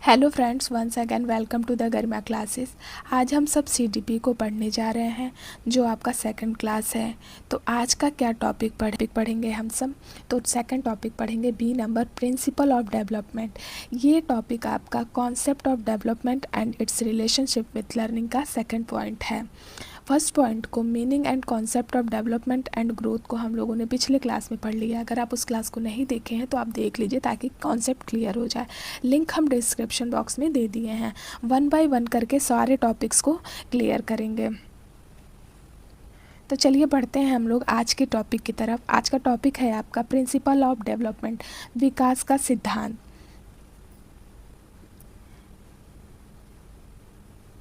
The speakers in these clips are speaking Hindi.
Hello friends, once again welcome to the Garima classes. आज हम सब सीडीपी को पढ़ने जा रहे हैं जो आपका सेकंड क्लास है। तो आज का क्या टॉपिक पढ़ेंगे हम सब। तो सेकंड टॉपिक पढ़ेंगे B number principle of development. ये टॉपिक आपका concept of development and its relationship with learning का सेकंड पॉइंट है। फर्स्ट पॉइंट को meaning and concept of development and growth को हम लोगों ने पिछले क्लास में पढ़ लिया। अगर आप उस क्लास को नहीं देखे हैं तो आप देख लीजिए ताकि कॉन्सेप्ट क्लियर हो जाए। लिंक हम डिस्क्रिप्शन बॉक्स में दे दिए हैं। वन बाय वन करके सारे टॉपिक्स को क्लियर करेंगे। तो चलिए बढ़ते हैं हम लोग आज के टॉपिक की तरफ। आज का टॉपिक है आपका प्रिंसिपल ऑफ डेवलपमेंट, विकास का सिद्धांत।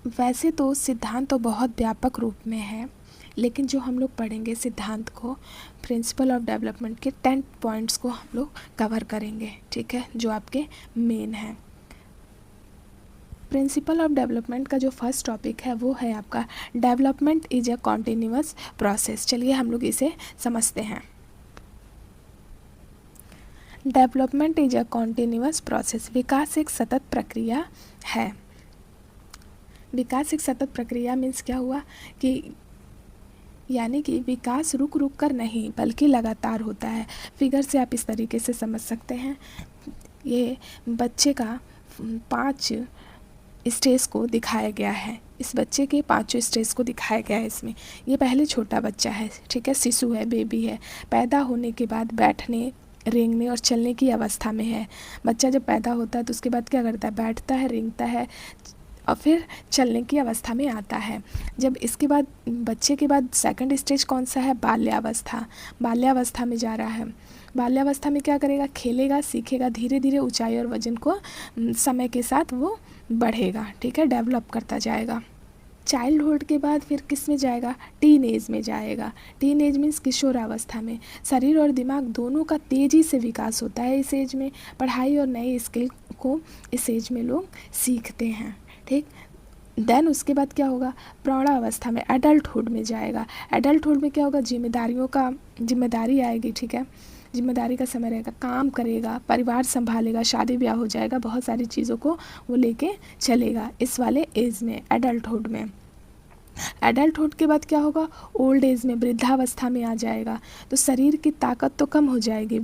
वैसे तो सिद्धांत तो बहुत व्यापक रूप में है, लेकिन जो हम लोग पढ़ेंगे सिद्धांत को, प्रिंसिपल ऑफ डेवलपमेंट के 10 पॉइंट्स को हम लोग कवर करेंगे, ठीक है, जो आपके मेन हैं। प्रिंसिपल ऑफ डेवलपमेंट का जो फर्स्ट टॉपिक है वो है आपका development is a continuous process. चलिए हम लोग इसे समझते हैं। Development is a continuous process. विकास एक सतत प्रक्रिया है। विकास एक सतत प्रक्रिया मीन्स क्या हुआ कि यानी कि विकास रुक रुक कर नहीं बल्कि लगातार होता है। फिगर से आप इस तरीके से समझ सकते हैं। ये बच्चे का 5 स्टेज को दिखाया गया है। इस बच्चे के 5 स्टेज को दिखाया गया है इसमें। ये पहले छोटा बच्चा है, ठीक है, शिशु है, बेबी है। पैदा होने के बाद बैठने, रेंगने और चलने की अवस्था में है। बच्चा जब पैदा होता है तो उसके बाद क्या करता है, बैठता है, रेंगता है और फिर चलने की अवस्था में आता है। जब इसके बाद बच्चे के बाद सेकंड स्टेज कौन सा है, बाल्यावस्था। बाल्यावस्था में जा रहा है। बाल्यावस्था में क्या करेगा, खेलेगा, सीखेगा, धीरे धीरे ऊंचाई और वजन को समय के साथ वो बढ़ेगा, ठीक है, डेवलप करता जाएगा। चाइल्डहुड के बाद फिर किस में जाएगा, टीन एज में जाएगा। टीन एज मीन्स किशोरावस्था में शरीर और दिमाग दोनों का तेज़ी से विकास होता है। इस एज में पढ़ाई और नई स्किल को इस एज में लोग सीखते हैं, ठीक। देन उसके बाद क्या होगा, प्रौढ़ावस्था में, एडल्टहुड में जाएगा। एडल्टहुड में क्या होगा, जिम्मेदारी आएगी, ठीक है, जिम्मेदारी का समय रहेगा, काम करेगा, परिवार संभालेगा, शादी ब्याह हो जाएगा, बहुत सारी चीज़ों को वो लेके चलेगा इस वाले एज में, एडल्टहुड में। एडल्टहुड के बाद क्या होगा, ओल्ड एज में, वृद्धावस्था में आ जाएगा। तो शरीर की ताकत तो कम हो जाएगी।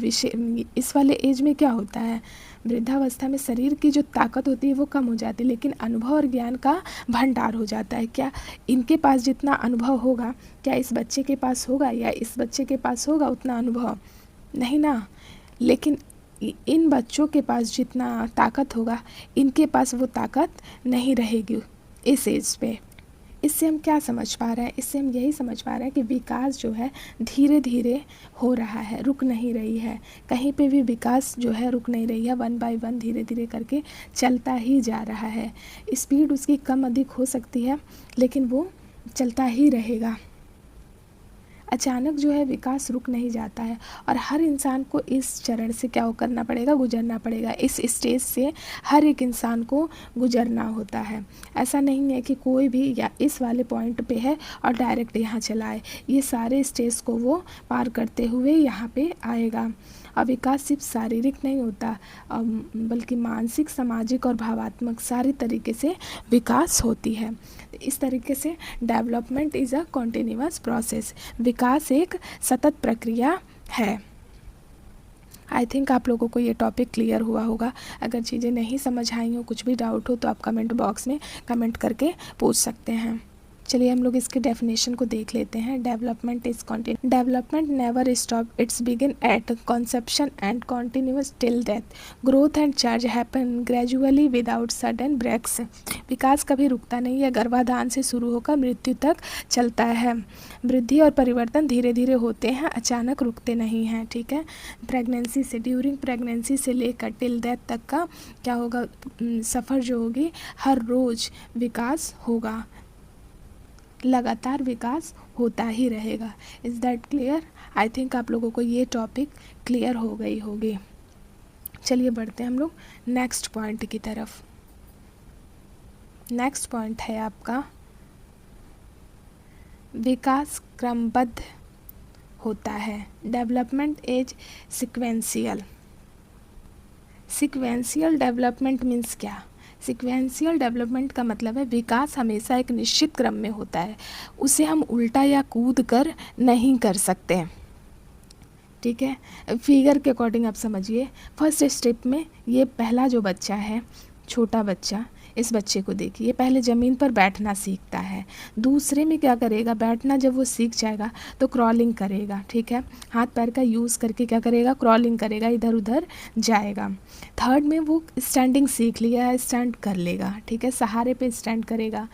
इस वाले एज में क्या होता है, वृद्धावस्था में शरीर की जो ताकत होती है वो कम हो जाती है, लेकिन अनुभव और ज्ञान का भंडार हो जाता है। क्या इनके पास जितना अनुभव होगा, क्या इस बच्चे के पास होगा, या इस बच्चे के पास होगा उतना अनुभव, नहीं ना। लेकिन इन बच्चों के पास जितना ताकत होगा, इनके पास वो ताकत नहीं रहेगी इस एज पे। इससे हम क्या समझ पा रहे हैं, इससे हम यही समझ पा रहे हैं कि विकास जो है धीरे धीरे हो रहा है, रुक नहीं रही है। कहीं पे भी विकास जो है रुक नहीं रही है, 1 बाय 1 धीरे धीरे करके चलता ही जा रहा है। स्पीड उसकी कम अधिक हो सकती है, लेकिन वो चलता ही रहेगा। अचानक जो है विकास रुक नहीं जाता है, और हर इंसान को इस चरण से क्या करना पड़ेगा, गुजरना पड़ेगा। इस स्टेज से हर एक इंसान को गुजरना होता है। ऐसा नहीं है कि कोई भी या इस वाले पॉइंट पे है और डायरेक्ट यहाँ चला आए। ये सारे स्टेज को वो पार करते हुए यहाँ पे आएगा। और विकास सिर्फ शारीरिक नहीं होता, बल्कि मानसिक, सामाजिक और भावात्मक सारे तरीके से विकास होती है। इस तरीके से development is a continuous process. विकास एक सतत प्रक्रिया है। आई थिंक आप लोगों को ये टॉपिक क्लियर हुआ होगा। अगर चीज़ें नहीं समझ आई हो, कुछ भी डाउट हो, तो आप कमेंट बॉक्स में कमेंट करके पूछ सकते हैं। चलिए हम लोग इसके डेफिनेशन को देख लेते हैं। Development is continue. Development never stop, it's begin at conception and continuous till death. Growth and charge happen gradually without sudden breaks. विकास कभी रुकता नहीं है, गर्भाधान से शुरू होकर मृत्यु तक चलता है। वृद्धि और परिवर्तन धीरे धीरे होते हैं, अचानक रुकते नहीं हैं, ठीक है। प्रेगनेंसी से, ड्यूरिंग प्रेगनेंसी से लेकर टिल डेथ तक का क्या होगा, सफ़र जो होगी, हर रोज़ विकास होगा, लगातार विकास होता ही रहेगा। Is that clear? I think आप लोगों को ये टॉपिक क्लियर हो गई होगी। चलिए बढ़ते हैं हम लोग नेक्स्ट पॉइंट की तरफ। नेक्स्ट पॉइंट है आपका विकास क्रमबद्ध होता है। Development is sequential. Sequential development means क्या, सिक्वेंशियल डेवलपमेंट का मतलब है विकास हमेशा एक निश्चित क्रम में होता है, उसे हम उल्टा या कूद कर नहीं कर सकते। ठीक है, फिगर के अकॉर्डिंग आप समझिए। फर्स्ट स्टेप में ये पहला जो बच्चा है, छोटा बच्चा, इस बच्चे को देखिए, पहले ज़मीन पर बैठना सीखता है। दूसरे में क्या करेगा, बैठना जब वो सीख जाएगा तो क्रॉलिंग करेगा। ठीक है, हाथ पैर का यूज़ करके क्या करेगा, क्रॉलिंग करेगा, इधर उधर जाएगा। थर्ड में वो स्टैंडिंग सीख लिया है, स्टैंड कर लेगा। ठीक है, सहारे पे स्टैंड करेगा,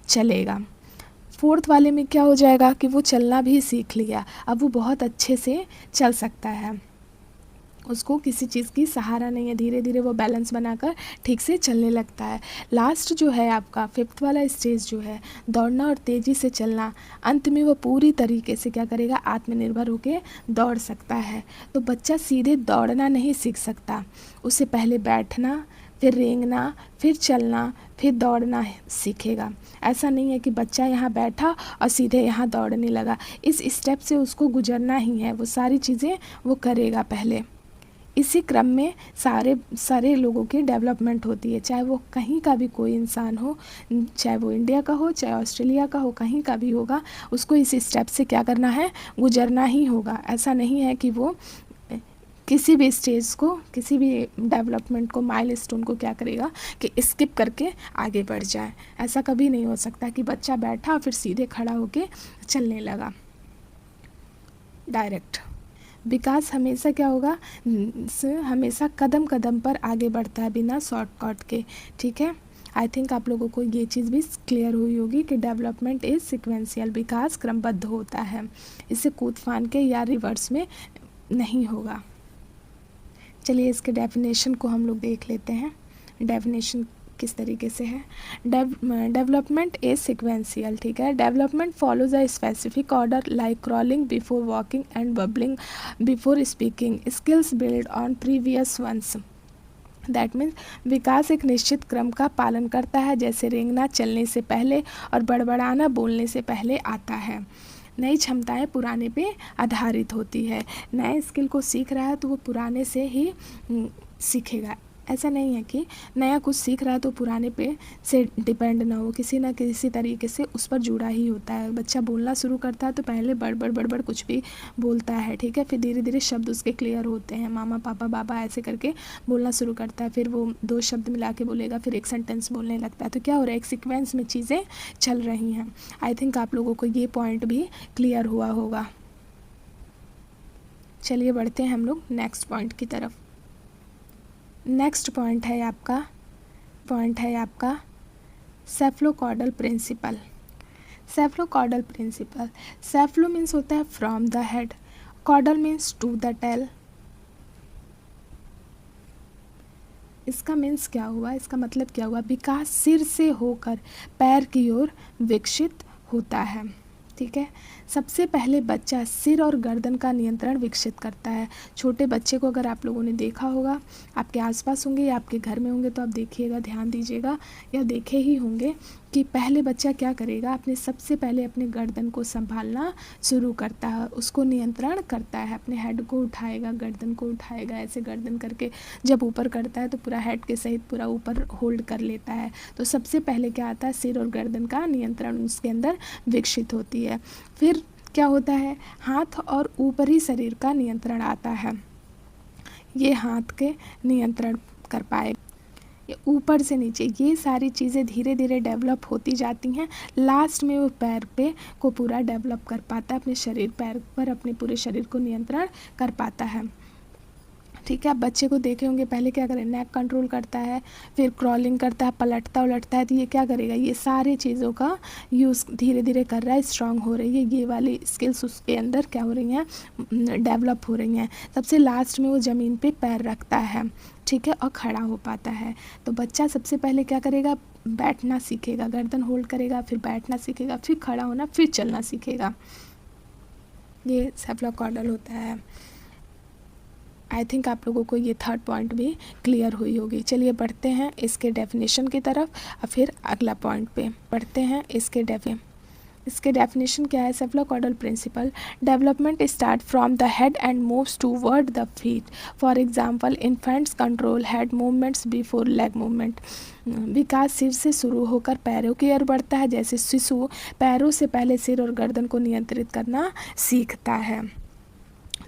चलेगा। फोर्थ वाले में क्या हो जाएगा कि वो चलना भी सीख लिया, अब वो बहुत अच्छे से चल सकता है, उसको किसी चीज़ की सहारा नहीं है, धीरे धीरे वो बैलेंस बनाकर ठीक से चलने लगता है। लास्ट जो है आपका फिफ्थ वाला स्टेज जो है, दौड़ना और तेज़ी से चलना, अंत में वो पूरी तरीके से क्या करेगा, आत्मनिर्भर होकर दौड़ सकता है। तो बच्चा सीधे दौड़ना नहीं सीख सकता, उसे पहले बैठना, फिर रेंगना, फिर चलना, फिर दौड़ना सीखेगा। ऐसा नहीं है कि बच्चा यहाँ बैठा और सीधे यहाँ दौड़ने लगा, इस स्टेप से उसको गुजरना ही है, वो सारी चीज़ें वो करेगा पहले। इसी क्रम में सारे लोगों की डेवलपमेंट होती है, चाहे वो कहीं का भी कोई इंसान हो, चाहे वो इंडिया का हो, चाहे ऑस्ट्रेलिया का हो, कहीं का भी होगा, उसको इस स्टेप से क्या करना है, गुजरना ही होगा। ऐसा नहीं है कि वो किसी भी स्टेज को, किसी भी डेवलपमेंट को, माइलस्टोन को क्या करेगा कि स्किप करके आगे बढ़ जाए। ऐसा कभी नहीं हो सकता कि बच्चा बैठा फिर सीधे खड़ा होके चलने लगा डायरेक्ट। विकास हमेशा क्या होगा, हमेशा कदम कदम पर आगे बढ़ता है, बिना शॉर्टकट के। ठीक है, आई थिंक आप लोगों को ये चीज़ भी क्लियर हुई होगी कि डेवलपमेंट इज सिक्वेंशियल, विकास क्रमबद्ध होता है, इसे कूद फान के या रिवर्स में नहीं होगा। चलिए इसके डेफिनेशन को हम लोग देख लेते हैं, डेफिनेशन किस तरीके से है। Development is sequential. ठीक है, development follows a specific order like crawling before walking and babbling before speaking, skills build on previous ones. That means विकास एक निश्चित क्रम का पालन करता है, जैसे रेंगना चलने से पहले और बड़बड़ाना बोलने से पहले आता है। नई क्षमताएं पुराने पे आधारित होती है, नए स्किल को सीख रहा है तो वो पुराने से ही सीखेगा। ऐसा नहीं है कि नया कुछ सीख रहा है तो पुराने पे से डिपेंड ना हो, किसी ना किसी तरीके से उस पर जुड़ा ही होता है। बच्चा बोलना शुरू करता है तो पहले बड़बड़ कुछ भी बोलता है। ठीक है, फिर धीरे धीरे शब्द उसके क्लियर होते हैं, मामा पापा बाबा ऐसे करके बोलना शुरू करता है, फिर वो 2 शब्द मिला के बोलेगा, फिर एक सेंटेंस बोलने लगता है। तो क्या हो रहा है, एक सीक्वेंस में चीज़ें चल रही हैं। आई थिंक आप लोगों को ये पॉइंट भी क्लियर हुआ होगा। चलिए बढ़ते हैं हम लोग नेक्स्ट पॉइंट की तरफ। नेक्स्ट पॉइंट है आपका cephalocaudal principle. Cephalocaudal principle, cephalo means होता है from the head, caudal means to the tail. इसका मीन्स क्या हुआ, इसका मतलब क्या हुआ, विकास सिर से होकर पैर की ओर विकसित होता है। ठीक है, सबसे पहले बच्चा सिर और गर्दन का नियंत्रण विकसित करता है। छोटे बच्चे को अगर आप लोगों ने देखा होगा, आपके आसपास होंगे या आपके घर में होंगे तो आप देखिएगा, ध्यान दीजिएगा या देखे ही होंगे कि पहले बच्चा क्या करेगा, सबसे पहले अपने गर्दन को संभालना शुरू करता है, उसको नियंत्रण करता है, अपने हेड को उठाएगा, गर्दन को उठाएगा, ऐसे गर्दन करके जब ऊपर करता है तो पूरा हेड के सहित पूरा ऊपर होल्ड कर लेता है। तो सबसे पहले क्या आता है, सिर और गर्दन का नियंत्रण उसके अंदर विकसित होती है। फिर क्या होता है, हाथ और ऊपरी शरीर का नियंत्रण आता है, ये हाथ के नियंत्रण कर पाए, ये ऊपर से नीचे, ये सारी चीज़ें धीरे धीरे डेवलप होती जाती हैं। लास्ट में वो पैर पे को पूरा डेवलप कर पाता है, अपने शरीर, पैर पर अपने पूरे शरीर को नियंत्रण कर पाता है। ठीक है, आप बच्चे को देखे होंगे पहले क्या करें, नेक कंट्रोल करता है, फिर क्रॉलिंग करता है, पलटता उलटता है, तो ये क्या करेगा, ये सारी चीज़ों का यूज़ धीरे धीरे कर रहा है, स्ट्रांग हो रही है, ये वाली स्किल्स उसके अंदर क्या हो रही हैं, डेवलप हो रही हैं। सबसे लास्ट में वो ज़मीन पे पैर रखता है, ठीक है, और खड़ा हो पाता है। तो बच्चा सबसे पहले क्या करेगा, बैठना सीखेगा, गर्दन होल्ड करेगा, फिर बैठना सीखेगा, फिर खड़ा होना, फिर चलना सीखेगा। ये सेफ्लोकॉर्डल होता है। आई थिंक आप लोगों को ये थर्ड पॉइंट भी क्लियर हुई होगी। चलिए बढ़ते हैं इसके डेफिनेशन की तरफ और फिर अगला पॉइंट पे बढ़ते हैं। इसके इसके डेफिनेशन क्या है? Cephalocaudal principle, development start from the head and moves toward the feet. For example infants control head movements before leg movement. विकास सिर से शुरू होकर पैरों की ओर बढ़ता है, जैसे शिशु पैरों से पहले सिर और गर्दन को नियंत्रित करना सीखता है,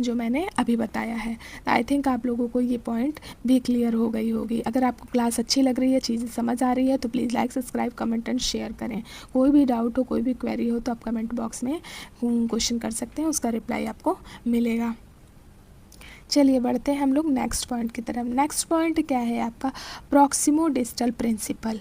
जो मैंने अभी बताया है। आई थिंक आप लोगों को ये पॉइंट भी क्लियर हो गई होगी। अगर आपको क्लास अच्छी लग रही है, चीज़ें समझ आ रही है, तो please like, subscribe, comment and share करें। कोई भी डाउट हो, कोई भी क्वेरी हो, तो आप कमेंट बॉक्स में क्वेश्चन कर सकते हैं, उसका रिप्लाई आपको मिलेगा। चलिए बढ़ते हैं हम लोग नेक्स्ट पॉइंट की तरफ। नेक्स्ट पॉइंट क्या है आपका? Proximodistal principle.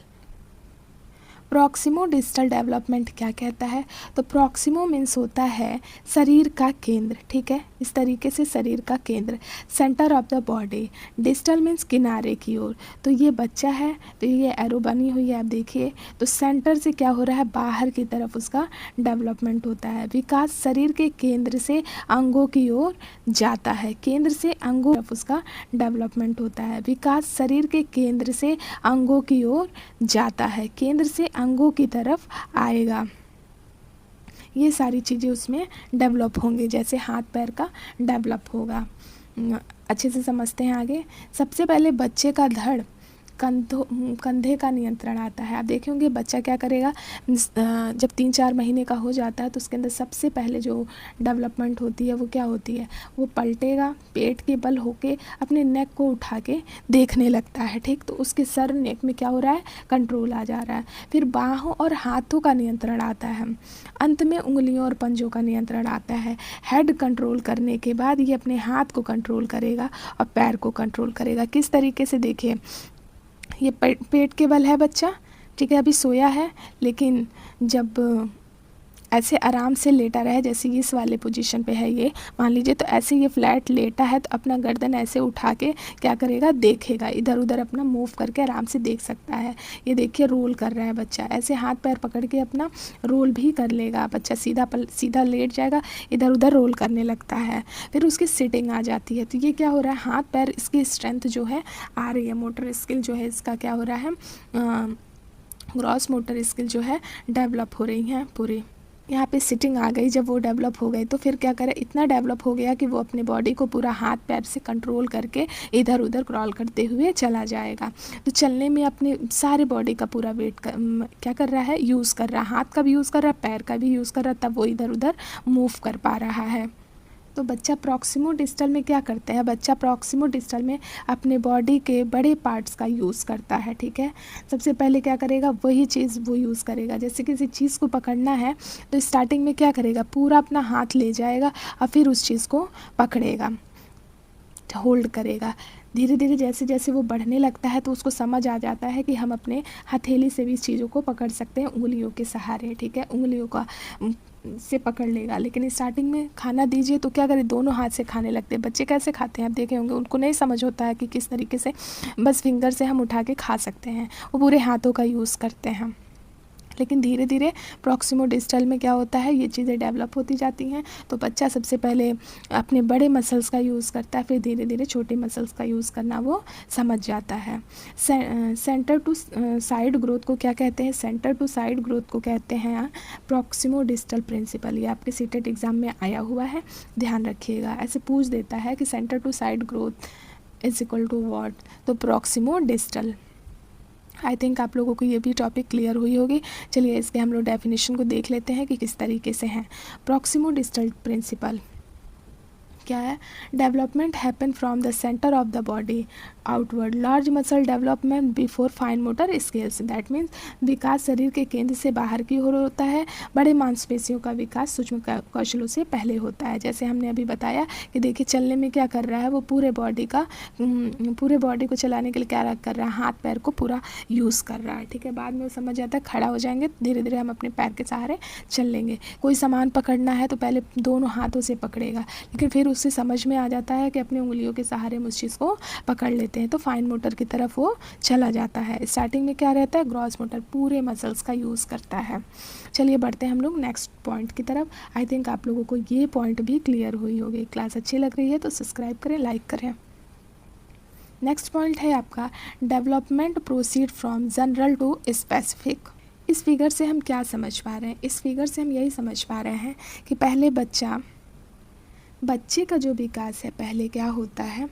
Proximodistal development क्या कहता है? तो प्रॉक्सिमो मीन्स होता है शरीर का केंद्र, ठीक है, इस तरीके से शरीर का केंद्र, centre of the body. Distal means किनारे की ओर। तो ये बच्चा है, तो ये एरो बनी हुई है, आप देखिए, तो सेंटर से क्या हो रहा है? बाहर की तरफ उसका डेवलपमेंट होता है। विकास शरीर के केंद्र से अंगों की ओर जाता है, केंद्र से अंगों की तरफ उसका डेवलपमेंट होता है। विकास शरीर के केंद्र से अंगों की ओर जाता है, केंद्र से अंगों की तरफ आएगा। ये सारी चीज़ें उसमें डेवलप होंगी, जैसे हाथ पैर का डेवलप होगा। अच्छे से समझते हैं आगे। सबसे पहले बच्चे का धड़ कंधे का नियंत्रण आता है। आप देखे होंगे बच्चा क्या करेगा, जब 3-4 महीने का हो जाता है तो उसके अंदर सबसे पहले जो डेवलपमेंट होती है वो क्या होती है? वो पलटेगा, पेट के बल होके अपने नेक को उठा के देखने लगता है, ठीक। तो उसके सर नेक में क्या हो रहा है? कंट्रोल आ जा रहा है। फिर बाहों और हाथों का नियंत्रण आता है। अंत में उंगलियों और पंजों का नियंत्रण आता है। हेड कंट्रोल करने के बाद ये अपने हाथ को कंट्रोल करेगा और पैर को कंट्रोल करेगा। किस तरीके से? देखिए, ये पेट के बल है बच्चा, ठीक है, अभी सोया है, लेकिन जब ऐसे आराम से लेटा रहे, जैसे इस वाले पोजीशन पे है ये, मान लीजिए, तो ऐसे ये फ्लैट लेटा है, तो अपना गर्दन ऐसे उठा के क्या करेगा? देखेगा, इधर उधर अपना मूव करके आराम से देख सकता है। ये देखिए रोल कर रहा है बच्चा, ऐसे हाथ पैर पकड़ के अपना रोल भी कर लेगा। बच्चा सीधा लेट जाएगा, इधर उधर रोल करने लगता है। फिर उसकी सिटिंग आ जाती है। तो ये क्या हो रहा है? हाथ पैर इसकी स्ट्रेंथ जो है आ रही है, मोटर स्किल जो है इसका क्या हो रहा है? ग्रॉस मोटर स्किल जो है डेवलप हो रही हैं पूरी। यहाँ पे सिटिंग आ गई, जब वो डेवलप हो गई तो फिर क्या करे? इतना डेवलप हो गया कि वो अपने बॉडी को पूरा हाथ पैर से कंट्रोल करके इधर उधर क्रॉल करते हुए चला जाएगा। तो चलने में अपने सारे बॉडी का पूरा वेट क्या कर रहा है? यूज़ कर रहा है। हाथ का भी यूज़ कर रहा है, पैर का भी यूज़ कर रहा है, तब वो इधर उधर मूव कर पा रहा है। तो बच्चा प्रॉक्सिमो डिस्टल में क्या करते हैं? बच्चा प्रॉक्सिमो डिस्टल में अपने बॉडी के बड़े पार्ट्स का यूज़ करता है, ठीक है। सबसे पहले क्या करेगा? वही चीज़ वो यूज़ करेगा। जैसे किसी चीज़ को पकड़ना है तो स्टार्टिंग में क्या करेगा? पूरा अपना हाथ ले जाएगा और फिर उस चीज़ को पकड़ेगा, होल्ड करेगा। धीरे धीरे जैसे जैसे वो बढ़ने लगता है तो उसको समझ आ जाता है कि हम अपने हथेली से भी इस चीज़ों को पकड़ सकते हैं, उंगलियों के सहारे, ठीक है, उंगलियों का से पकड़ लेगा। लेकिन स्टार्टिंग में खाना दीजिए तो क्या करें? दोनों हाथ से खाने लगते हैं। बच्चे कैसे खाते हैं आप देखे होंगे, उनको नहीं समझ होता है कि किस तरीके से बस फिंगर से हम उठा के खा सकते हैं, वो पूरे हाथों का यूज़ करते हैं। लेकिन धीरे धीरे प्रॉक्सिमो डिस्टल में क्या होता है? ये चीज़ें डेवलप होती जाती हैं। तो बच्चा सबसे पहले अपने बड़े मसल्स का यूज़ करता है, फिर धीरे धीरे छोटे मसल्स का यूज़ करना वो समझ जाता है। सेंटर टू साइड ग्रोथ को क्या कहते हैं? सेंटर टू साइड ग्रोथ को कहते हैं प्रॉक्सिमो डिस्टल प्रिंसिपल। ये आपके सीटेट एग्ज़ाम में आया हुआ है, ध्यान रखिएगा। ऐसे पूछ देता है कि centre to side growth is equal to what? तो प्रॉक्सिमो डिस्टल। आई थिंक आप लोगों को ये भी टॉपिक क्लियर हुई होगी। चलिए इसके हम लोग डेफिनेशन को देख लेते हैं कि किस तरीके से हैं। प्रॉक्सिमो डिस्टल प्रिंसिपल क्या है? Development happen from the center of the body outward. Large muscle development before fine motor skills. That means विकास शरीर के केंद्र से बाहर की ओर होता है, बड़े मांसपेशियों का विकास सूक्ष्म कौशलों से पहले होता है। जैसे हमने अभी बताया कि देखिए चलने में क्या कर रहा है? वो पूरे बॉडी को चलाने के लिए क्या कर रहा है? हाथ पैर को पूरा यूज़ कर रहा है, ठीक है। बाद में वो समझ जाता है, खड़ा हो जाएंगे, धीरे धीरे हम अपने पैर के सहारे चल लेंगे। कोई सामान पकड़ना है तो पहले दोनों हाथों से पकड़ेगा, लेकिन फिर उससे समझ में आ जाता है कि अपनी उंगलियों के सहारे हम उस चीज़ को पकड़ लेते हैं, तो फाइन मोटर की तरफ वो चला जाता है। स्टार्टिंग में क्या रहता है? ग्रॉस मोटर, पूरे मसल्स का यूज़ करता है। चलिए बढ़ते हैं हम लोग नेक्स्ट पॉइंट की तरफ। आई थिंक आप लोगों को ये पॉइंट भी क्लियर हुई होगी। क्लास अच्छी लग रही है तो सब्सक्राइब करें, लाइक करें। नेक्स्ट पॉइंट है आपका development proceed from general to specific. इस फिगर से हम क्या समझ पा रहे हैं? इस फिगर से हम यही समझ पा रहे हैं कि पहले बच्चे का जो विकास है पहले क्या होता है,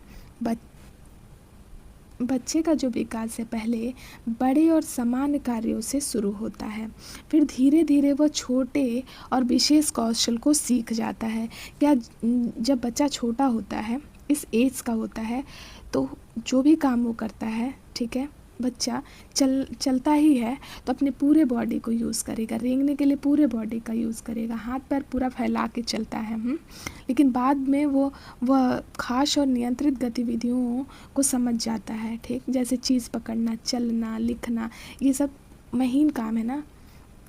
बच्चे का जो विकास है पहले बड़े और सामान्य कार्यों से शुरू होता है, फिर धीरे धीरे वह छोटे और विशेष कौशल को सीख जाता है। क्या जब बच्चा छोटा होता है, इस एज का होता है, तो जो भी काम वो करता है, ठीक है, बच्चा चलता ही है तो अपने पूरे बॉडी को यूज़ करेगा, रेंगने के लिए पूरे बॉडी का यूज़ करेगा, हाथ पैर पूरा फैला के चलता है। लेकिन बाद में वह खास और नियंत्रित गतिविधियों को समझ जाता है, ठीक, जैसे चीज़ पकड़ना, चलना, लिखना, ये सब महीन काम है ना,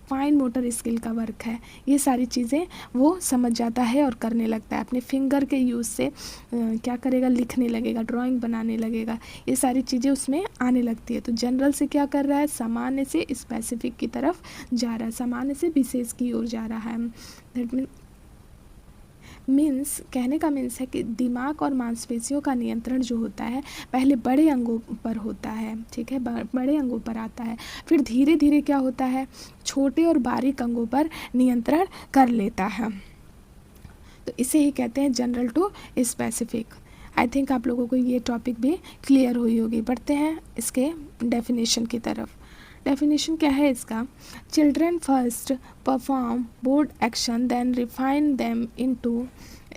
फाइन मोटर स्किल का वर्क है। ये सारी चीज़ें वो समझ जाता है और करने लगता है। अपने फिंगर के यूज़ से क्या करेगा, लिखने लगेगा, ड्राइंग बनाने लगेगा, ये सारी चीज़ें उसमें आने लगती है। तो जनरल से क्या कर रहा है, सामान्य से स्पेसिफिक की तरफ जा रहा है, सामान्य से विशेष की ओर जा रहा है। दैट मीन्स कहने का मीन्स है कि दिमाग और मांसपेशियों का नियंत्रण जो होता है पहले बड़े अंगों पर होता है, ठीक है, बड़े अंगों पर आता है, फिर धीरे धीरे क्या होता है, छोटे और बारीक अंगों पर नियंत्रण कर लेता है। तो इसे ही कहते हैं general to specific. I think आप लोगों को ये टॉपिक भी क्लियर हुई होगी। बढ़ते हैं इसके डेफिनेशन की तरफ। डेफिनेशन क्या है इसका, children first perform broad action then refine them into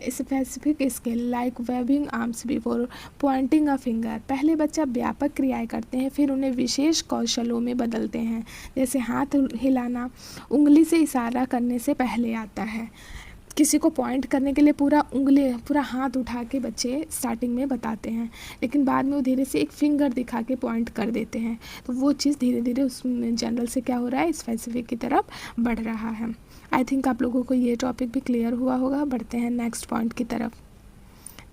specific skill like waving arms before pointing a finger. पहले बच्चा व्यापक क्रियाएं करते हैं, फिर उन्हें विशेष कौशलों में बदलते हैं, जैसे हाथ हिलाना उंगली से इशारा करने से पहले आता है। किसी को पॉइंट करने के लिए पूरा हाथ उठा के बच्चे स्टार्टिंग में बताते हैं, लेकिन बाद में वो धीरे से एक फिंगर दिखा के पॉइंट कर देते हैं। तो वो चीज़ धीरे धीरे उसमें जनरल से क्या हो रहा है, स्पेसिफिक की तरफ बढ़ रहा है। आई थिंक आप लोगों को ये टॉपिक भी क्लियर हुआ होगा। बढ़ते हैं नेक्स्ट पॉइंट की तरफ।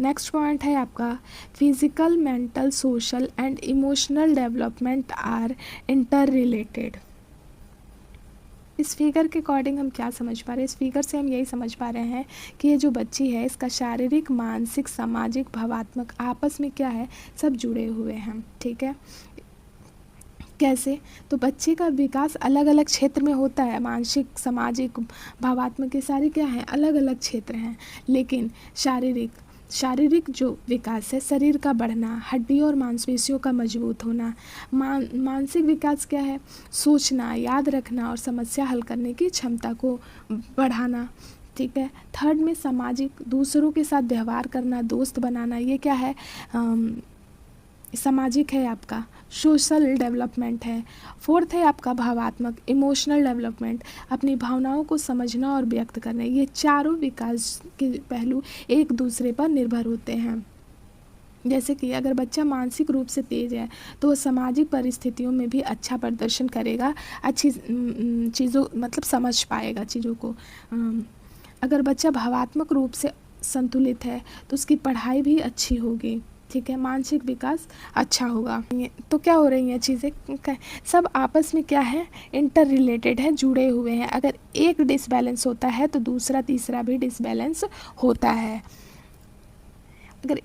नेक्स्ट पॉइंट है आपका physical, mental, social and emotional development are interrelated. इस फिगर के अकॉर्डिंग हम क्या समझ पा रहे हैं, इस फिगर से हम यही समझ पा रहे हैं कि ये जो बच्ची है इसका शारीरिक, मानसिक, सामाजिक, भावात्मक आपस में क्या है, सब जुड़े हुए हैं, ठीक है। कैसे, तो बच्चे का विकास अलग अलग क्षेत्र में होता है, मानसिक, सामाजिक, भावात्मक, ये सारे क्या हैं, अलग अलग क्षेत्र हैं। लेकिन शारीरिक जो विकास है, शरीर का बढ़ना, हड्डियों और मांसपेशियों का मजबूत होना। मानसिक विकास क्या है, सोचना, याद रखना और समस्या हल करने की क्षमता को बढ़ाना, ठीक है। थर्ड में सामाजिक, दूसरों के साथ व्यवहार करना, दोस्त बनाना, ये क्या है, सामाजिक है आपका। सोशल डेवलपमेंट है। फोर्थ है आपका भावात्मक, इमोशनल डेवलपमेंट, अपनी भावनाओं को समझना और व्यक्त करना। ये चारों विकास के पहलू एक दूसरे पर निर्भर होते हैं। जैसे कि अगर बच्चा मानसिक रूप से तेज है तो वह सामाजिक परिस्थितियों में भी अच्छा प्रदर्शन करेगा, अच्छी चीज़ों मतलब समझ पाएगा चीज़ों को। अगर बच्चा भावात्मक रूप से संतुलित है तो उसकी पढ़ाई भी अच्छी होगी, ठीक है, मानसिक विकास अच्छा होगा। तो क्या हो रही हैं चीज़ें, सब आपस में क्या है, इंटर रिलेटेड है, जुड़े हुए हैं। अगर एक डिसबैलेंस होता है तो दूसरा तीसरा भी डिसबैलेंस होता है। अगर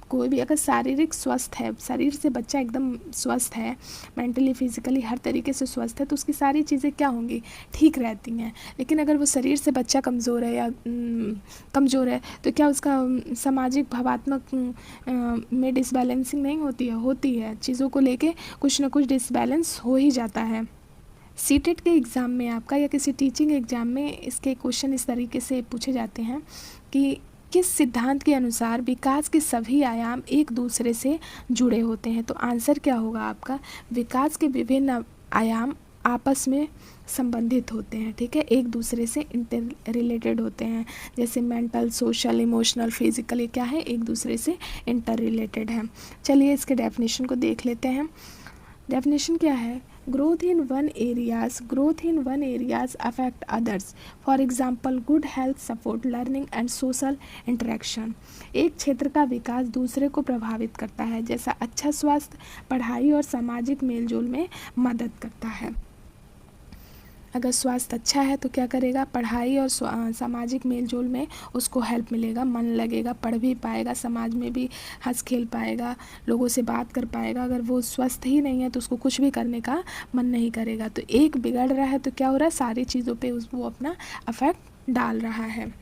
कोई भी अगर शारीरिक स्वस्थ है, शरीर से बच्चा एकदम स्वस्थ है, मेंटली फिजिकली हर तरीके से स्वस्थ है, तो उसकी सारी चीज़ें क्या होंगी, ठीक रहती हैं। लेकिन अगर वो शरीर से बच्चा कमज़ोर है तो क्या उसका सामाजिक, भावात्मक में डिसबैलेंसिंग नहीं होती है। चीज़ों को लेके कुछ ना कुछ डिसबैलेंस हो ही जाता है। सीटेट के एग्ज़ाम में आपका या किसी टीचिंग एग्ज़ाम में इसके क्वेश्चन इस तरीके से पूछे जाते हैं कि किस सिद्धांत के अनुसार विकास के सभी आयाम एक दूसरे से जुड़े होते हैं। तो आंसर क्या होगा आपका, विकास के विभिन्न आयाम आपस में संबंधित होते हैं, ठीक है, एक दूसरे से इंटर रिलेटेड होते हैं। जैसे मेंटल, सोशल, इमोशनल, फिजिकल, ये क्या है, एक दूसरे से इंटर रिलेटेड है। चलिए इसके डेफिनेशन को देख लेते हैं। डेफिनेशन क्या है, growth in one areas affect others. For example, good health support learning and social interaction. एक क्षेत्र का विकास दूसरे को प्रभावित करता है, जैसा अच्छा स्वास्थ्य, पढ़ाई और सामाजिक मेलजोल में मदद करता है। अगर स्वास्थ्य अच्छा है तो क्या करेगा, पढ़ाई और सामाजिक मेलजोल में उसको हेल्प मिलेगा, मन लगेगा, पढ़ भी पाएगा, समाज में भी हंस खेल पाएगा, लोगों से बात कर पाएगा। अगर वो स्वस्थ ही नहीं है तो उसको कुछ भी करने का मन नहीं करेगा। तो एक बिगड़ रहा है तो क्या हो रहा है, सारी चीज़ों पे वो अपना अफेक्ट डाल रहा है।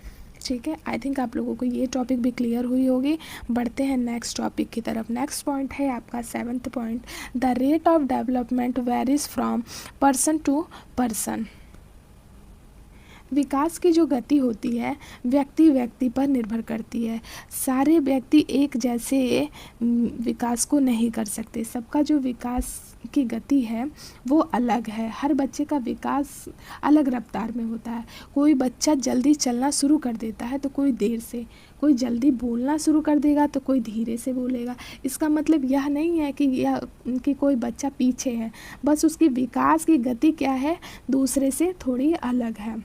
ठीक है, आई थिंक आप लोगों को ये टॉपिक भी क्लियर हुई होगी। बढ़ते हैं नेक्स्ट टॉपिक की तरफ। नेक्स्ट पॉइंट है आपका 7th point, the rate of development varies from person to person. विकास की जो गति होती है व्यक्ति व्यक्ति पर निर्भर करती है। सारे व्यक्ति एक जैसे विकास को नहीं कर सकते, सबका जो विकास की गति है वो अलग है। हर बच्चे का विकास अलग रफ्तार में होता है। कोई बच्चा जल्दी चलना शुरू कर देता है तो कोई देर से, कोई जल्दी बोलना शुरू कर देगा तो कोई धीरे से बोलेगा। इसका मतलब यह नहीं है कि कोई बच्चा पीछे है, बस उसकी विकास की गति क्या है, दूसरे से थोड़ी अलग है,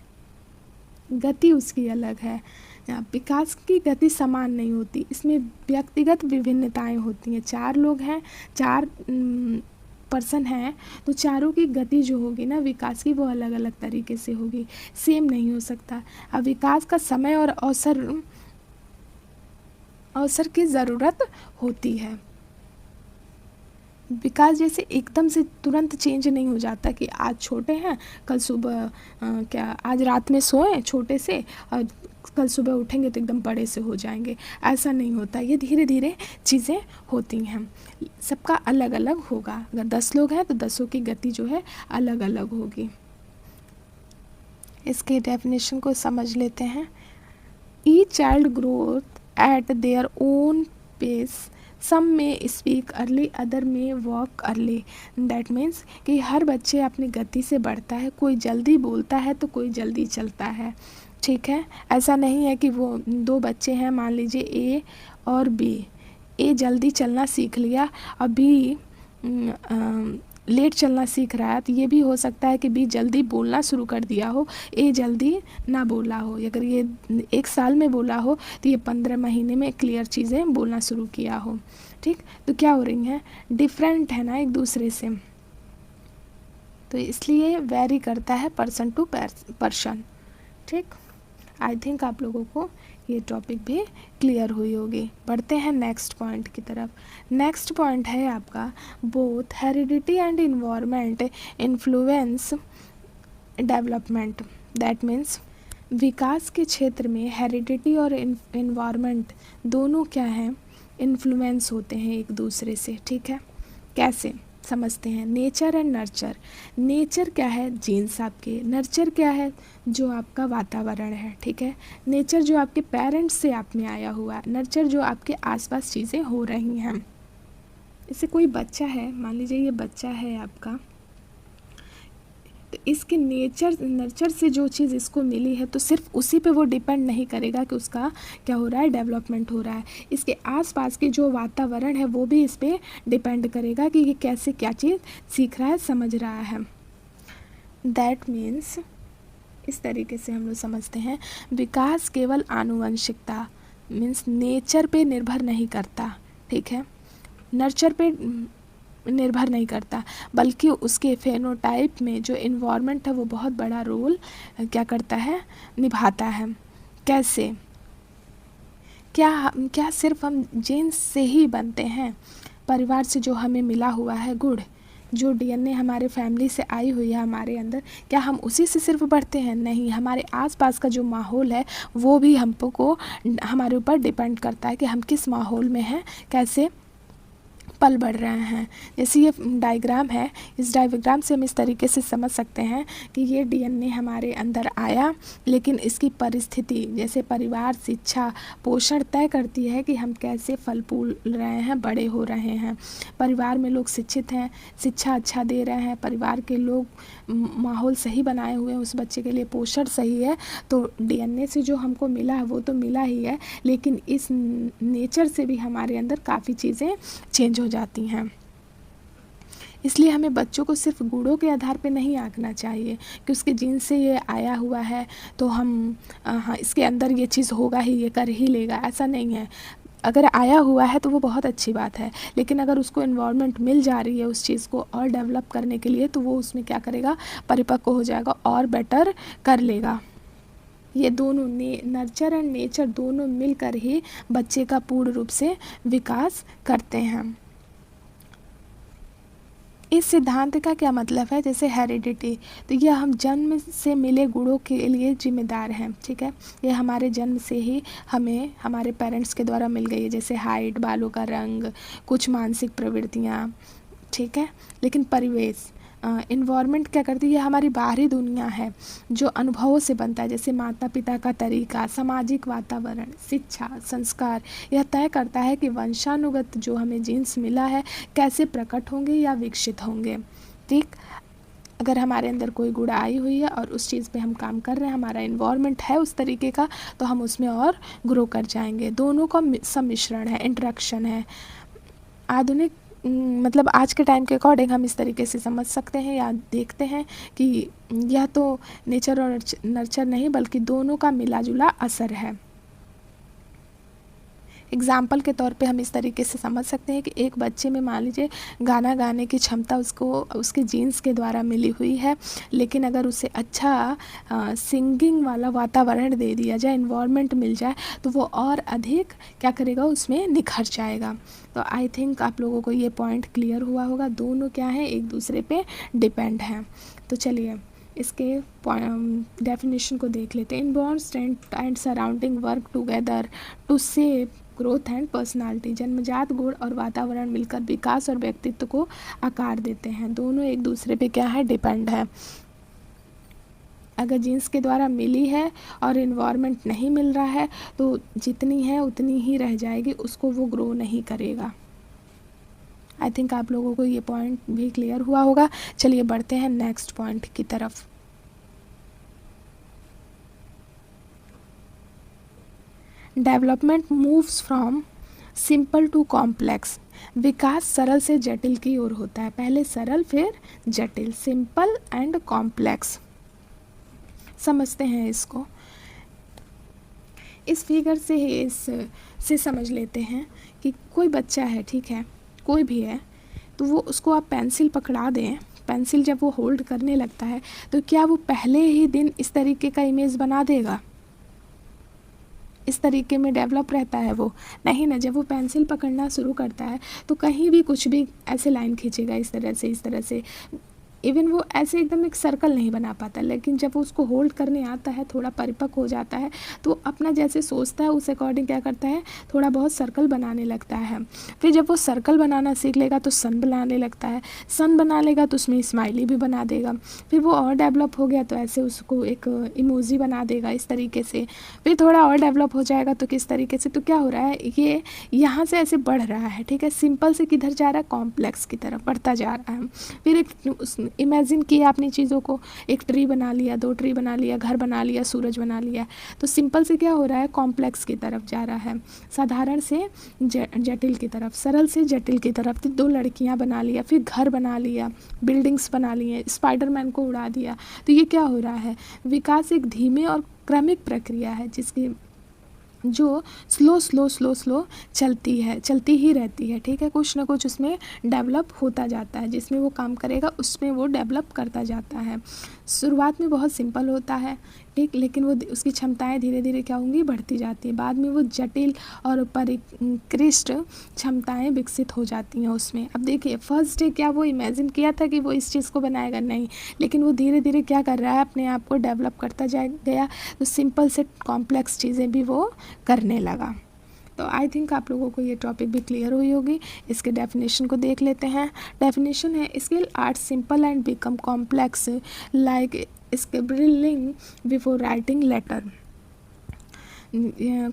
गति उसकी अलग है। विकास की गति समान नहीं होती, इसमें व्यक्तिगत विभिन्नताएं होती हैं। 4 लोग हैं, 4 पर्सन हैं, तो चारों की गति जो होगी ना विकास की, वो अलग अलग तरीके से होगी, सेम नहीं हो सकता। अब विकास का समय और अवसर की ज़रूरत होती है। विकास जैसे एकदम से तुरंत चेंज नहीं हो जाता कि आज छोटे हैं, कल सुबह आज रात में सोएं छोटे से और कल सुबह उठेंगे तो एकदम बड़े से हो जाएंगे, ऐसा नहीं होता। ये धीरे धीरे चीज़ें होती हैं, सबका अलग अलग होगा। अगर 10 लोग हैं तो 10 की गति जो है अलग अलग होगी। इसके डेफिनेशन को समझ लेते हैं। Each child growth at their own pace, some may speak early, other may walk early. That means कि हर बच्चे अपनी गति से बढ़ता है, कोई जल्दी बोलता है तो कोई जल्दी चलता है। ठीक है, ऐसा नहीं है कि वो 2 बच्चे हैं, मान लीजिए ए और बी, ए जल्दी चलना सीख लिया और बी लेट चलना सीख रहा है, तो ये भी हो सकता है कि बी जल्दी बोलना शुरू कर दिया हो, ए जल्दी ना बोला हो। अगर ये 1 साल में बोला हो तो ये 15 महीने में क्लियर चीज़ें बोलना शुरू किया हो। ठीक, तो क्या हो रही हैं, डिफरेंट है ना एक दूसरे से, तो इसलिए वेरी करता है पर्सन टू पर्सन। ठीक, आई थिंक आप लोगों को ये टॉपिक भी क्लियर हुई होगी। बढ़ते हैं नेक्स्ट पॉइंट की तरफ। नेक्स्ट पॉइंट है आपका, both heredity and environment influence development. That means विकास के क्षेत्र में हेरिडिटी और इन्वायरमेंट दोनों क्या हैं, इन्फ्लुएंस होते हैं एक दूसरे से। ठीक है, कैसे समझते हैं। Nature and nurture. नेचर क्या है, जीन्स आपके, नर्चर क्या है, जो आपका वातावरण है। ठीक है, नेचर जो आपके पेरेंट्स से आप में आया हुआ है, नर्चर जो आपके आसपास चीज़ें हो रही हैं। जैसे कोई बच्चा है, मान लीजिए ये बच्चा है आपका, तो इसके नर्चर से जो चीज़ इसको मिली है तो सिर्फ उसी पे वो डिपेंड नहीं करेगा कि उसका क्या हो रहा है, डेवलपमेंट हो रहा है। इसके आसपास के जो वातावरण है वो भी इस पे डिपेंड करेगा कि ये कैसे क्या चीज़ सीख रहा है, समझ रहा है। दैट मीन्स इस तरीके से हम लोग समझते हैं, विकास केवल आनुवंशिकता मीन्स नेचर पे निर्भर नहीं करता। ठीक है, नर्चर पे निर्भर नहीं करता, बल्कि उसके फेनोटाइप में जो इन्वायरमेंट है वो बहुत बड़ा रोल क्या करता है, निभाता है। कैसे, क्या सिर्फ हम जीन्स से ही बनते हैं, परिवार से जो हमें मिला हुआ है गुण, जो डीएनए हमारे फैमिली से आई हुई है हमारे अंदर, क्या हम उसी से सिर्फ बढ़ते हैं? नहीं, हमारे आसपास का जो माहौल है वो भी हमको हमारे ऊपर डिपेंड करता है कि हम किस माहौल में हैं, कैसे पल बढ़ रहे हैं। जैसे ये डायग्राम है, इस डायग्राम से हम इस तरीके से समझ सकते हैं कि ये डीएनए हमारे अंदर आया, लेकिन इसकी परिस्थिति जैसे परिवार, शिक्षा, पोषण तय करती है कि हम कैसे फल फूल रहे हैं, बड़े हो रहे हैं। परिवार में लोग शिक्षित हैं, शिक्षा अच्छा दे रहे हैं, परिवार के लोग माहौल सही बनाए हुए हैं, उस बच्चे के लिए पोषण सही है, तो डीएनए से जो हमको मिला है वो तो मिला ही है, लेकिन इस नेचर से भी हमारे अंदर काफ़ी चीज़ें चेंज हो जाती हैं। इसलिए हमें बच्चों को सिर्फ गुणों के आधार पे नहीं आंकना चाहिए कि उसके जीन से ये आया हुआ है तो हम हाँ इसके अंदर ये चीज़ होगा ही, ये कर ही लेगा, ऐसा नहीं है। अगर आया हुआ है तो वो बहुत अच्छी बात है, लेकिन अगर उसको इन्वायरमेंट मिल जा रही है उस चीज़ को और डेवलप करने के लिए, तो वो उसमें क्या करेगा, परिपक्व हो जाएगा और बेटर कर लेगा। ये दोनों नर्चर एंड नेचर दोनों मिलकर ही बच्चे का पूर्ण रूप से विकास करते हैं। इस सिद्धांत का क्या मतलब है, जैसे हेरिडिटी, तो यह हम जन्म से मिले गुणों के लिए जिम्मेदार हैं, ठीक है। ये हमारे जन्म से ही हमें हमारे पेरेंट्स के द्वारा मिल गई है, जैसे हाइट, बालों का रंग, कुछ मानसिक प्रवृत्तियाँ, ठीक है। लेकिन परिवेश, इन्वायरमेंट क्या करती है, हमारी बाहरी दुनिया है जो अनुभवों से बनता है, जैसे माता पिता का तरीका, सामाजिक वातावरण, शिक्षा, संस्कार, यह तय करता है कि वंशानुगत जो हमें जीन्स मिला है कैसे प्रकट होंगे या विकसित होंगे, ठीक। अगर हमारे अंदर कोई गुण आई हुई है और उस चीज़ पे हम काम कर रहे हैं, हमारा इन्वायरमेंट है उस तरीके का, तो हम उसमें और ग्रो कर जाएंगे। दोनों का सम्मिश्रण है, इंटरेक्शन है। आधुनिक मतलब आज के टाइम के अकॉर्डिंग हम इस तरीके से समझ सकते हैं या देखते हैं कि यह तो नेचर और नर्चर नहीं बल्कि दोनों का मिला जुला असर है। एग्ज़ाम्पल के तौर पे हम इस तरीके से समझ सकते हैं कि एक बच्चे में मान लीजिए गाना गाने की क्षमता उसको उसके जीन्स के द्वारा मिली हुई है, लेकिन अगर उसे अच्छा सिंगिंग वाला वातावरण दे दिया जाए, इन्वायरमेंट मिल जाए, तो वो और अधिक क्या करेगा, उसमें निखर जाएगा। तो आई थिंक आप लोगों को ये पॉइंट क्लियर हुआ होगा, दोनों क्या है, एक दूसरे पे डिपेंड हैं। तो चलिए इसके डेफिनेशन को देख लेते हैं। Environment and surrounding work together to shape growth and personality. जन्मजात गुण और वातावरण मिलकर विकास और व्यक्तित्व को आकार देते हैं। दोनों एक दूसरे पे क्या है, डिपेंड है। अगर जीन्स के द्वारा मिली है और इन्वायरमेंट नहीं मिल रहा है तो जितनी है उतनी ही रह जाएगी, उसको वो ग्रो नहीं करेगा। आई थिंक आप लोगों को ये पॉइंट भी क्लियर हुआ होगा। चलिए बढ़ते हैं नेक्स्ट पॉइंट की तरफ। Development moves from simple to complex. विकास सरल से जटिल की ओर होता है। पहले सरल फिर जटिल, सिंपल एंड कॉम्प्लेक्स। समझते हैं इसको। इस फिगर से ही इससे समझ लेते हैं कि कोई बच्चा है, ठीक है, कोई भी है, तो वो उसको आप पेंसिल पकड़ा दें, पेंसिल जब वो होल्ड करने लगता है तो क्या वो पहले ही दिन इस तरीके का इमेज बना देगा, इस तरीके में डेवलप रहता है वो? नहीं ना। जब वो पेंसिल पकड़ना शुरू करता है तो कहीं भी कुछ भी ऐसे लाइन खींचेगा, इस तरह से इवन वो ऐसे एकदम एक सर्कल नहीं बना पाता, लेकिन जब वो उसको होल्ड करने आता है, थोड़ा परिपक्व हो जाता है, तो अपना जैसे सोचता है उस अकॉर्डिंग क्या करता है, थोड़ा बहुत सर्कल बनाने लगता है। फिर जब वो सर्कल बनाना सीख लेगा तो सन बनाने लगता है, सन बना लेगा तो उसमें स्माइली भी बना देगा। फिर वो और डेवलप हो गया तो ऐसे उसको एक इमोजी बना देगा इस तरीके से। फिर थोड़ा और डेवलप हो जाएगा तो किस तरीके से, तो क्या हो रहा है, ये यहाँ से ऐसे बढ़ रहा है, ठीक है। सिंपल से किधर जा रहा है, कॉम्प्लेक्स की तरफ बढ़ता जा रहा है। फिर एक इमेजिन किया आपने चीज़ों को, एक ट्री बना लिया, 2 ट्री बना लिया, घर बना लिया, सूरज बना लिया, तो सिंपल से क्या हो रहा है, कॉम्प्लेक्स की तरफ जा रहा है, साधारण से जटिल की तरफ, सरल से जटिल की तरफ। तो 2 लड़कियां बना लिया, फिर घर बना लिया, बिल्डिंग्स बना लिए, स्पाइडरमैन को उड़ा दिया। तो ये क्या हो रहा है, विकास एक धीमे और क्रमिक प्रक्रिया है जिसकी जो स्लो चलती ही रहती है, ठीक है। कुछ ना कुछ उसमें डेवलप होता जाता है, जिसमें वो काम करेगा उसमें वो डेवलप करता जाता है। शुरुआत में बहुत सिंपल होता है, ठीक, लेकिन वो उसकी क्षमताएं धीरे धीरे क्या होंगी, बढ़ती जाती है। बाद में वो जटिल और परिष्कृत क्षमताएं विकसित हो जाती हैं उसमें। अब देखिए फर्स्ट डे क्या वो इमेजिन किया था कि वो इस चीज़ को बनाएगा, नहीं, लेकिन वो धीरे धीरे क्या कर रहा है, अपने आप को डेवलप करता गया, तो सिंपल से कॉम्प्लेक्स चीज़ें भी वो करने लगा। तो आई थिंक आप लोगों को ये टॉपिक भी क्लियर हुई होगी। इसके डेफिनेशन को देख लेते हैं। डेफिनेशन है, skill art simple and become complex like scribbling before writing letter.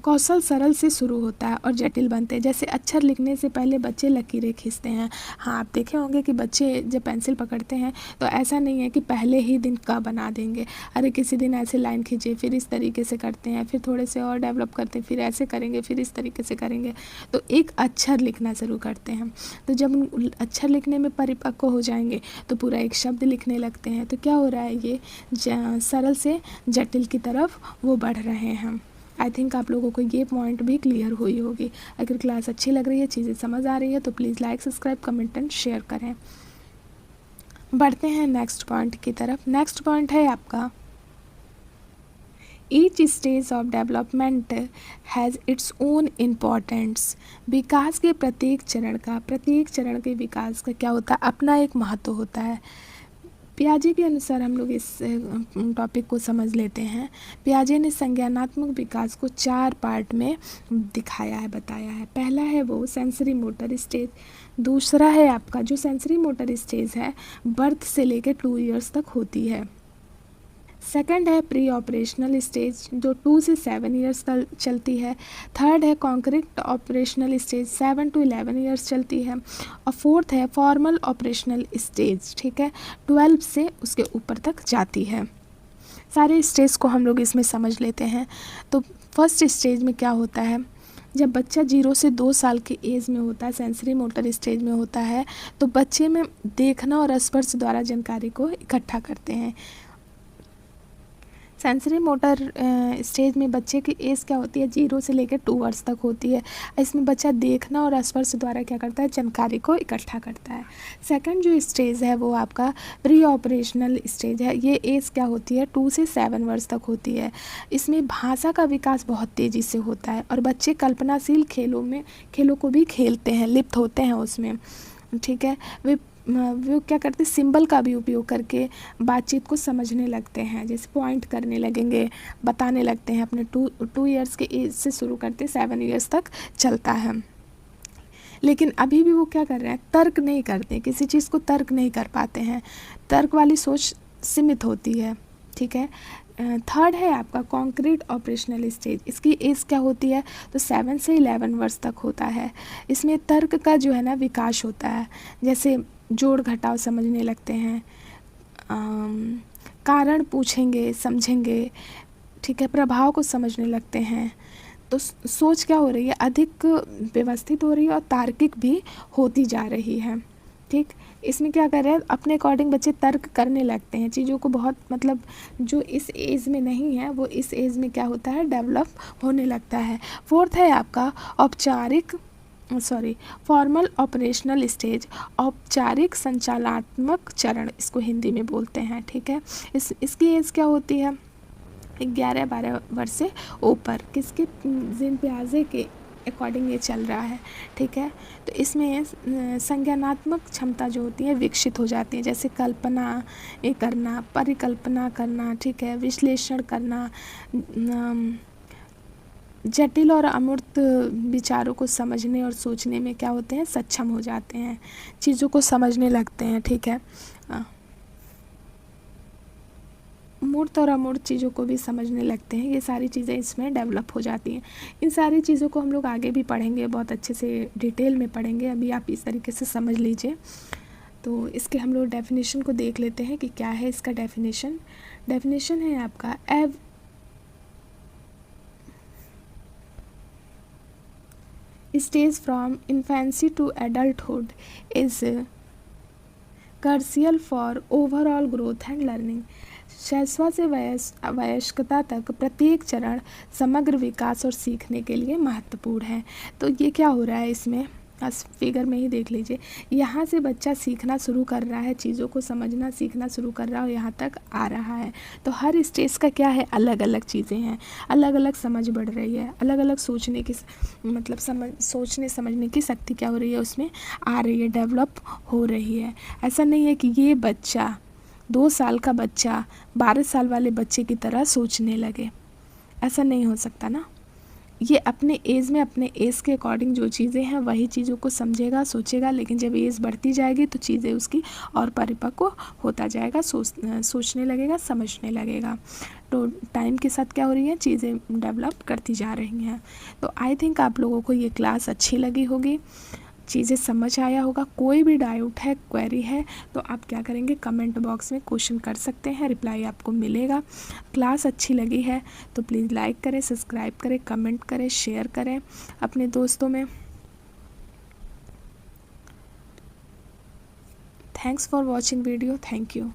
कौशल सरल से शुरू होता है और जटिल बनते हैं। जैसे अक्षर लिखने से पहले बच्चे लकीरें खींचते हैं। हाँ, आप देखे होंगे कि बच्चे जब पेंसिल पकड़ते हैं तो ऐसा नहीं है कि पहले ही दिन का बना देंगे, अरे किसी दिन ऐसे लाइन खींचे, फिर इस तरीके से करते हैं, फिर थोड़े से और डेवलप करते हैं, फिर ऐसे करेंगे, फिर इस तरीके से करेंगे, तो एक अक्षर लिखना शुरू करते हैं। तो जब अक्षर लिखने में परिपक्व हो जाएंगे तो पूरा एक शब्द लिखने लगते हैं। तो क्या हो रहा है, ये सरल से जटिल की तरफ वो बढ़ रहे हैं। आई थिंक आप लोगों को ये पॉइंट भी क्लियर हुई होगी। अगर क्लास अच्छी लग रही है, चीज़ें समझ आ रही है तो please like, subscribe, comment and share करें। बढ़ते हैं नेक्स्ट पॉइंट की तरफ। नेक्स्ट पॉइंट है आपका each stage of development has its own importance. विकास के प्रत्येक चरण के विकास का क्या होता है, अपना एक महत्व होता है। पियाजे के अनुसार हम लोग इस टॉपिक को समझ लेते हैं। पियाजे ने संज्ञानात्मक विकास को 4 पार्ट में दिखाया है, बताया है। पहला है वो सेंसरी मोटर स्टेज, दूसरा है आपका जो सेंसरी मोटर स्टेज है बर्थ से लेकर 2 इयर्स तक होती है। सेकंड है प्री ऑपरेशनल स्टेज जो 2 से 7 इयर्स तक चलती है। थर्ड है concrete operational stage 7 to 11 years चलती है। और फोर्थ है फॉर्मल ऑपरेशनल स्टेज, ठीक है, 12 से उसके ऊपर तक जाती है। सारे स्टेज को हम लोग इसमें समझ लेते हैं। तो फर्स्ट स्टेज में क्या होता है, जब बच्चा 0 से 2 साल के एज में होता है, सेंसरी मोटर स्टेज में होता है, तो बच्चे में देखना और स्पर्श द्वारा जानकारी को इकट्ठा करते हैं। सेंसरी मोटर स्टेज में बच्चे की एज क्या होती है, 0 से लेकर 2 वर्ष तक होती है। इसमें बच्चा देखना और स्पर्श द्वारा क्या करता है, जानकारी को इकट्ठा करता है। सेकंड जो स्टेज है वो आपका प्री ऑपरेशनल स्टेज है। ये एज क्या होती है, 2 से 7 वर्ष तक होती है। इसमें भाषा का विकास बहुत तेज़ी से होता है और बच्चे कल्पनाशील खेलों को भी खेलते हैं, लिप्त होते हैं उसमें, ठीक है। वो क्या करते हैं, सिंबल का भी उपयोग करके बातचीत को समझने लगते हैं, जैसे पॉइंट करने लगेंगे, बताने लगते हैं। अपने 2 इयर्स के एज से शुरू करते 7 इयर्स तक चलता है। लेकिन अभी भी वो क्या कर रहे हैं, तर्क नहीं करते, किसी चीज़ को तर्क नहीं कर पाते हैं, तर्क वाली सोच सीमित होती है, ठीक है। थर्ड है आपका कॉन्क्रीट ऑपरेशनल स्टेज। इसकी एज क्या होती है, तो 7 से 11 वर्ष तक होता है। इसमें तर्क का जो है ना विकास होता है, जैसे जोड़ घटाव समझने लगते हैं, कारण पूछेंगे, समझेंगे, ठीक है, प्रभाव को समझने लगते हैं। तो सोच क्या हो रही है, अधिक व्यवस्थित हो रही है और तार्किक भी होती जा रही है, ठीक। इसमें क्या कर रहे हैं, अपने अकॉर्डिंग बच्चे तर्क करने लगते हैं चीज़ों को, बहुत मतलब जो इस एज में नहीं है वो इस एज में क्या होता है, डेवलप होने लगता है। फोर्थ है आपका फॉर्मल ऑपरेशनल स्टेज, औपचारिक संचालनात्मक चरण इसको हिंदी में बोलते हैं, ठीक है। इसकी एज क्या होती है, 11-12 वर्ष से ऊपर, किसके, जिन पियाजे के अकॉर्डिंग ये चल रहा है, ठीक है। तो इसमें संज्ञानात्मक क्षमता जो होती है विकसित हो जाती है, जैसे कल्पना करना, परिकल्पना करना, ठीक है, विश्लेषण करना, जटिल और अमूर्त विचारों को समझने और सोचने में क्या होते हैं, सक्षम हो जाते हैं, चीज़ों को समझने लगते हैं, ठीक है। मूर्त और अमूर्त चीज़ों को भी समझने लगते हैं। ये सारी चीज़ें इसमें डेवलप हो जाती हैं। इन सारी चीज़ों को हम लोग आगे भी पढ़ेंगे, बहुत अच्छे से डिटेल में पढ़ेंगे। अभी आप इस तरीके से समझ लीजिए। तो इसके हम लोग डेफिनेशन को देख लेते हैं कि क्या है इसका डेफिनेशन है आपका stage from infancy to adulthood is crucial for overall growth and learning. शैशव से वयस्कता तक प्रत्येक चरण समग्र विकास और सीखने के लिए महत्वपूर्ण है। तो ये क्या हो रहा है, इसमें फिगर में ही देख लीजिए, यहाँ से बच्चा सीखना शुरू कर रहा है, चीज़ों को समझना सीखना शुरू कर रहा है और यहाँ तक आ रहा है। तो हर स्टेज का क्या है, अलग अलग चीज़ें हैं, अलग अलग समझ बढ़ रही है, अलग अलग सोचने की मतलब सोचने समझने की शक्ति क्या हो रही है, उसमें आ रही है, डेवलप हो रही है। ऐसा नहीं है कि ये बच्चा 2 साल का बच्चा 12 साल वाले बच्चे की तरह सोचने लगे, ऐसा नहीं हो सकता ना। ये अपने एज में अपने एज के अकॉर्डिंग जो चीज़ें हैं वही चीज़ों को समझेगा, सोचेगा, लेकिन जब एज बढ़ती जाएगी तो चीज़ें उसकी और परिपक्व होता जाएगा, सोचने लगेगा, समझने लगेगा। तो टाइम के साथ क्या हो रही है, चीज़ें डेवलप करती जा रही हैं। तो आई थिंक आप लोगों को ये क्लास अच्छी लगी होगी, चीज़ें समझ आया होगा। कोई भी डाउट है, क्वेरी है तो आप क्या करेंगे, कमेंट बॉक्स में क्वेश्चन कर सकते हैं, रिप्लाई आपको मिलेगा। क्लास अच्छी लगी है तो प्लीज़ लाइक करें, सब्सक्राइब करें, कमेंट करें, शेयर करें अपने दोस्तों में। Thanks for watching video, thank you.